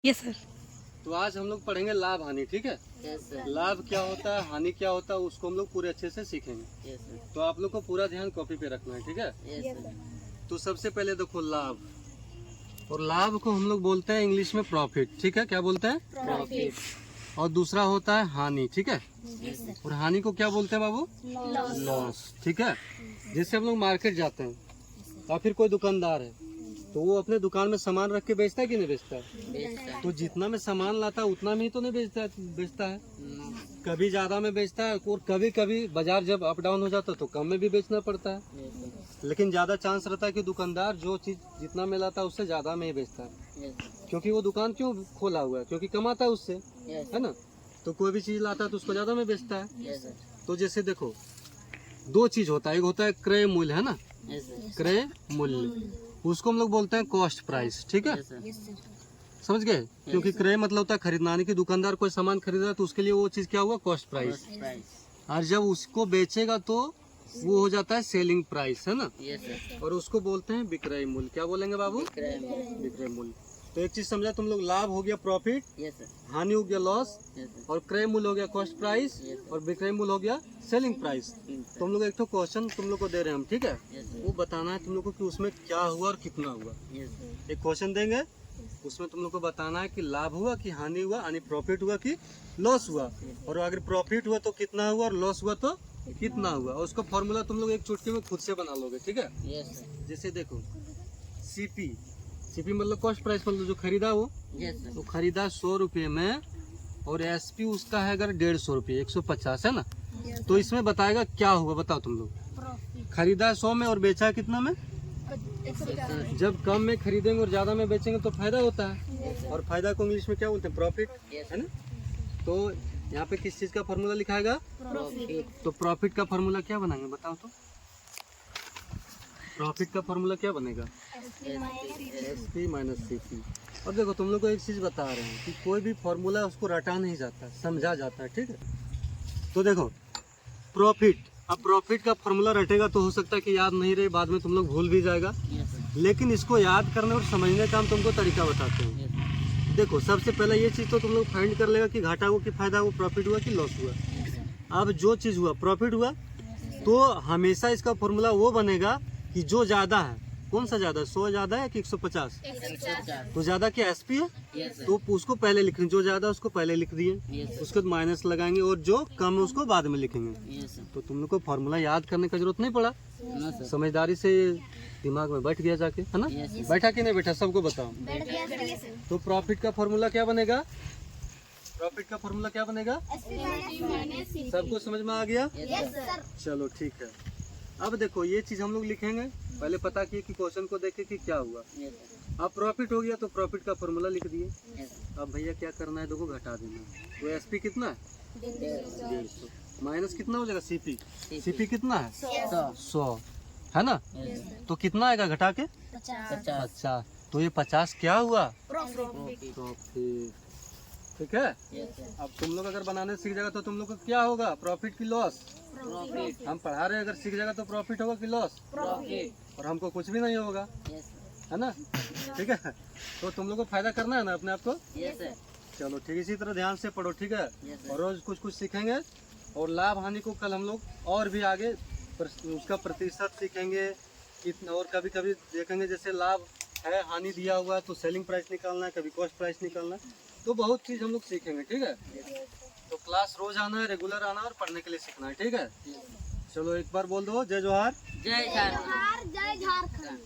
Yes sir. तो आज हम लोग पढ़ेंगे लाभ हानि, ठीक है। Yes sir. लाभ क्या होता है, हानि क्या होता है, उसको हम लोग पूरे अच्छे से सीखेंगे। Yes sir. तो आप लोग को पूरा ध्यान कॉपी पे रखना है, ठीक है। Yes sir. तो सबसे पहले देखो लाभ, और लाभ को हम लोग बोलते हैं इंग्लिश में प्रॉफिट, ठीक है। क्या बोलते हैं? प्रॉफिट। और दूसरा होता है हानि, ठीक है। Yes sir. और हानि को क्या बोलते हैं बाबू? लॉस, ठीक है। जैसे हम लोग मार्केट जाते हैं या फिर कोई दुकानदार है तो वो अपने दुकान में सामान रख के बेचता है कि नहीं बेचता है? बेचता है। तो जितना में सामान लाता है उतना में ही तो नहीं बेचता है। कभी ज्यादा में बेचता है और कभी कभी बाजार जब अप डाउन हो जाता है तो कम में भी बेचना पड़ता है। Yes sir. लेकिन ज्यादा चांस रहता है कि दुकानदार जो चीज जितना में लाता है उससे ज्यादा में ही बेचता है, यस सर। क्योंकि वो दुकान क्यों खोला हुआ है? क्योंकि कमाता है उससे, यस है ना। तो कोई भी चीज लाता है तो उसको ज्यादा में बेचता है। Yes sir. तो जैसे देखो दो चीज होता है, एक होता है क्रय मूल्य, है ना। Yes sir. क्रय मूल्य उसको हम लोग बोलते हैं कॉस्ट प्राइस, ठीक है। Yes sir. समझ गए? क्योंकि क्रय मतलब होता है खरीदना, यानी कि दुकानदार कोई सामान खरीद रहा है तो उसके लिए वो चीज क्या हुआ? Cost price. प्राइस। और जब उसको बेचेगा तो वो हो जाता है सेलिंग प्राइस, है ना। Yes sir. और उसको बोलते हैं विक्रय मूल्य। क्या बोलेंगे बाबू? विक्रय मूल्य। तो एक चीज समझा तुम लोग, लाभ हो गया प्रॉफिट, यस सर। हानि हो गया लॉस, यस सर। और क्रय मूल्य हो गया कॉस्ट प्राइस, और विक्रय मूल्य हो गया सेलिंग प्राइस। तो हम लोग एक तो क्वेश्चन तुम लोग को दे रहे हैं हम, ठीक है। Yes sir. वो बताना है तुम लोग को कि उसमें क्या हुआ और कितना हुआ। Yes sir. एक क्वेश्चन देंगे, उसमें तुम लोग को बताना है कि लाभ हुआ कि हानि हुआ, यानी प्रॉफिट हुआ कि लॉस हुआ। और अगर प्रॉफिट हुआ तो कितना हुआ और लॉस हुआ तो कितना हुआ। और उसका फॉर्मूला तुम लोग एक चुटकी में खुद से बना लोगे, ठीक है। Yes sir. जैसे देखो सीपी, सीपी मतलब कॉस्ट प्राइस, मतलब जो खरीदा वो, यस सर। तो खरीदा 100 रुपये में, और एसपी उसका है अगर 150 रुपये, 150, है ना। तो इसमें बताएगा क्या हुआ, बताओ तुम लोग। खरीदा 100 में और बेचा कितना में? जब कम में खरीदेंगे और ज्यादा में बेचेंगे तो फायदा होता है, और फायदा को इंग्लिश में क्या बोलते हैं? प्रॉफिट, है ना। तो यहाँ पे किस चीज का फॉर्मूला लिखाएगा? प्रॉफिट। तो प्रॉफिट का फॉर्मूला क्या बनाएंगे बताओ तो। प्रॉफिट का फॉर्मूला क्या बनेगा? SP minus CP. अब देखो तुम लोग को एक चीज बता रहे हैं कि कोई भी फॉर्मूला उसको रटा नहीं जाता, समझा जाता है, ठीक है। तो देखो प्रॉफिट, अब प्रॉफिट का फॉर्मूला रटेगा तो हो सकता है कि याद नहीं रहे, बाद में तुम लोग भूल भी जाएगा। Yes sir. लेकिन इसको याद करने और समझने का हम तुमको तरीका बताते हैं। Yes sir. देखो सबसे पहले ये चीज तो तुम लोग फाइंड कर लेगा कि घाटा हुआ कि फायदा हुआ, प्रॉफिट हुआ कि लॉस हुआ। Yes sir. अब जो चीज हुआ प्रॉफिट हुआ तो हमेशा इसका फॉर्मूला वो बनेगा कि जो ज्यादा है, कौन सा ज्यादा है, 100 ज्यादा है कि 150? 150। तो ज्यादा क्या एसपी है, यस सर। तो उसको पहले लिखेंगे, जो ज्यादा है उसको पहले लिख दिए, यस सर। उसके बाद माइनस लगाएंगे, और जो कम है उसको बाद में लिखेंगे। Yes sir. तो तुम लोग को फॉर्मूला याद करने का जरूरत नहीं पड़ा, नो सर। समझदारी से दिमाग में बैठ गया जाके, है ना। Yes sir. बैठा कि नहीं बैठा सबको बताओ। तो प्रॉफिट का फॉर्मूला क्या बनेगा? प्रॉफिट का फॉर्मूला क्या बनेगा? सबको समझ में आ गया? Yes sir. चलो ठीक है। अब देखो ये चीज हम लोग लिखेंगे, पहले पता किए कि क्वेश्चन को देखे कि क्या हुआ। Yes sir. अब प्रॉफिट हो गया तो प्रॉफिट का फॉर्मूला लिख दिए। Yes sir. अब भैया क्या करना है, देखो घटा देना है। तो एसपी कितना है? 150। माइनस कितना हो जाएगा? सीपी, सीपी कितना है? 100, है ना। Yes sir. तो कितना आएगा घटा के? 50। 50। तो ये 50 क्या हुआ? प्रॉफिट। प्रॉफिट, ठीक है। Yes sir. अब तुम लोग अगर बनाने सीख जाएगा तो तुम लोग को क्या होगा? प्रॉफिट की लॉस। प्रॉफिट। हम पढ़ा रहे हैं, अगर सीख जाएगा तो प्रॉफिट होगा कि लॉस? प्रॉफिट। और हमको कुछ भी नहीं होगा, यस सर। है ना। ठीक है, तो तुम लोग को फायदा करना है ना अपने आप को। Yes sir. चलो ठीक, इसी तरह ध्यान से पढ़ो, ठीक है। Yes sir. और रोज कुछ कुछ सीखेंगे, और लाभ हानि को कल हम लोग और भी आगे उसका प्रतिशत सीखेंगे कितना, और कभी कभी देखेंगे जैसे लाभ है, हानि दिया हुआ है तो सेलिंग प्राइस निकालना है, कभी कॉस्ट प्राइस निकालना है। तो बहुत चीज हम लोग सीखेंगे, ठीक है। तो क्लास रोज आना है, रेगुलर आना है, और पढ़ने के लिए सीखना है, ठीक है। चलो एक बार बोल दो, जय जोहार। जय झारखंड। जय झारखंड।